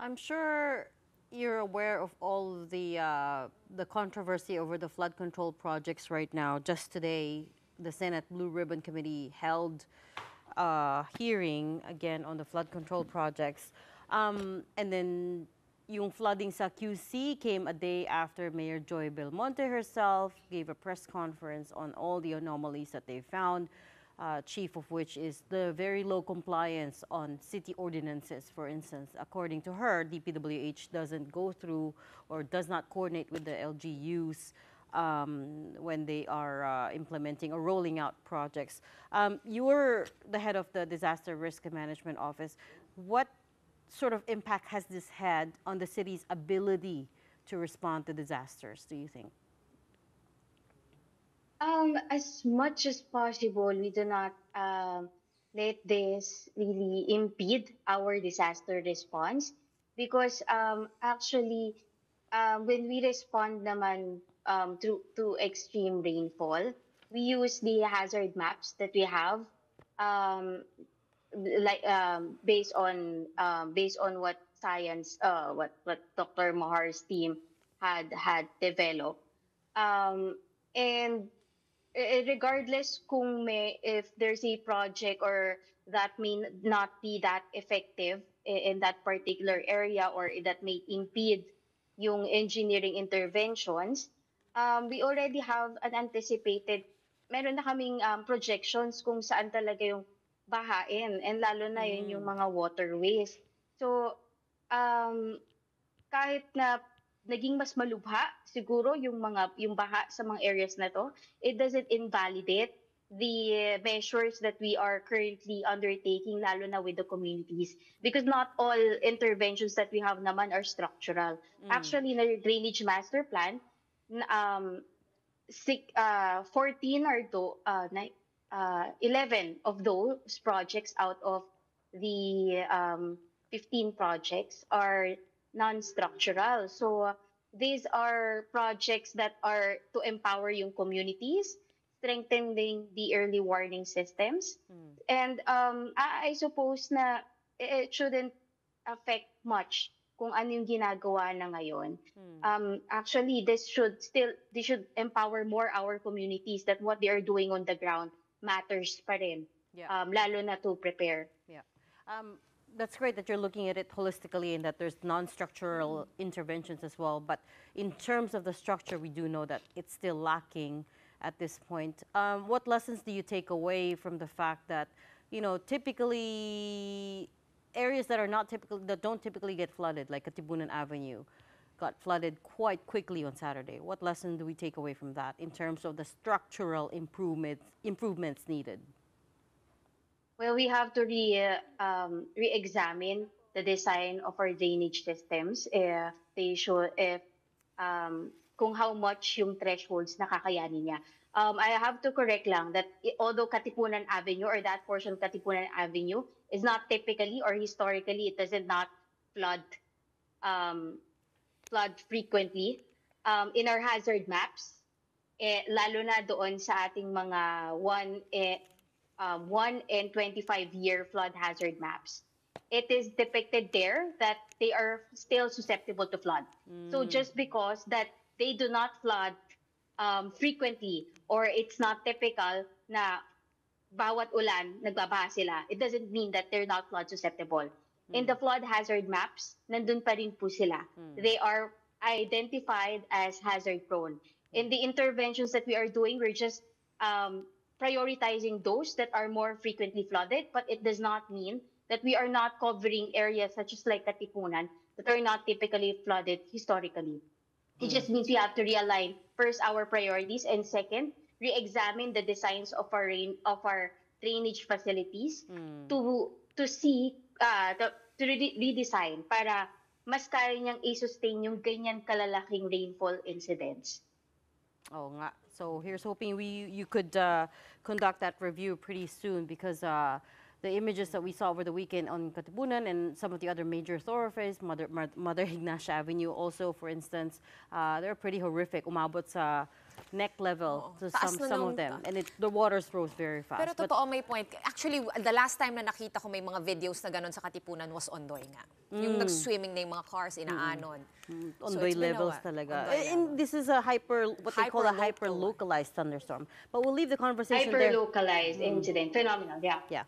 I'm sure you're aware of all the controversy over the flood control projects right now. Just today, the Senate Blue Ribbon Committee held a hearing again on the flood control projects. And then yung flooding sa QC came a day after Mayor Joy Belmonte herself gave a press conference on all the anomalies that they found. Chief of which is the very low compliance on city ordinances. For instance, according to her, DPWH doesn't go through or does not coordinate with the LGUs when they are implementing or rolling out projects. You're the head of the Disaster Risk Management Office. What sort of impact has this had on the city's ability to respond to disasters, do you think? As much as possible, we do not let this really impede our disaster response because actually, when we respond naman to extreme rainfall, we use the hazard maps that we have, um, based on what science, what Dr. Mahar's team had developed. Um, and regardless kung if there's a project or that may not be that effective in that particular area or that may impede yung engineering interventions, we already have an anticipated, meron na kaming projections kung saan talaga yung bahain and lalo na yun yung Mm. mga waterways. So, um, kahit na naging mas malubha siguro yung baha sa mga areas na to, it doesn't invalidate the measures that we are currently undertaking, lalo na with the communities, because not all interventions that we have naman are structural. Mm. Actually, in the drainage master plan, 14 or 11 of those projects out of the 15 projects are non-structural. So these are projects that are to empower yung communities, strengthening the early warning systems. Mm. And I suppose na it shouldn't affect much kung ano yung ginagawa na ngayon. Mm. Actually, they should empower more our communities that what they are doing on the ground matters pa rin. Yeah. Lalo na to prepare. Yeah. That's great that you're looking at it holistically and that there's non-structural interventions as well. But in terms of the structure, we do know that it's still lacking at this point. What lessons do you take away from the fact that, typically areas that are not typical, that don't typically get flooded, like Katipunan Avenue, got flooded quite quickly on Saturday. What lesson do we take away from that in terms of the structural improvements needed? Well, we have to re-examine the design of our drainage systems if kung how much yung thresholds na kakayanin niya. I have to correct lang that although Katipunan Avenue or that portion of Katipunan Avenue is not typically or historically, it doesn't not flood um, flood frequently. In our hazard maps, lalo na doon sa ating mga 1 and 25-year flood hazard maps, it is depicted there that they are still susceptible to flood. So just because that they do not flood frequently or it's not typical na bawat ulan nagbabaha sila, it doesn't mean that they're not flood susceptible. In the flood hazard maps, nandun pa rin po sila. They are identified as hazard prone. In the interventions that we are doing, we're just prioritizing those that are more frequently flooded, but it does not mean that we are not covering areas such as like Katipunan that are not typically flooded historically. It just means we have to realign first our priorities and second, re-examine the designs of our drainage facilities to see to redesign para mas kaya niyang i-sustain yung ganyan kalalaking rainfall incidents. Oh, nga. So here's hoping you could conduct that review pretty soon because the images that we saw over the weekend on Katipunan and some of the other major thoroughfares, Mother Ignacia Avenue also, for instance, they're pretty horrific. Umabot sa neck level Oo. to Taas na some nung of them, and the waters rose very fast. Pero But totoo, may point. Actually, the last time na nakita ko may mga videos na ganun sa Katipunan was Ondoy nga. Yung nag-swimming na yung mga cars, inaanon. So Ondoy it's been a levels while. talaga. Ondoy And level. this is a what they call a Hyper-local. hyper-localized thunderstorm. But we'll leave the conversation there. Hyper-localized incident. Phenomenal, yeah. Yeah.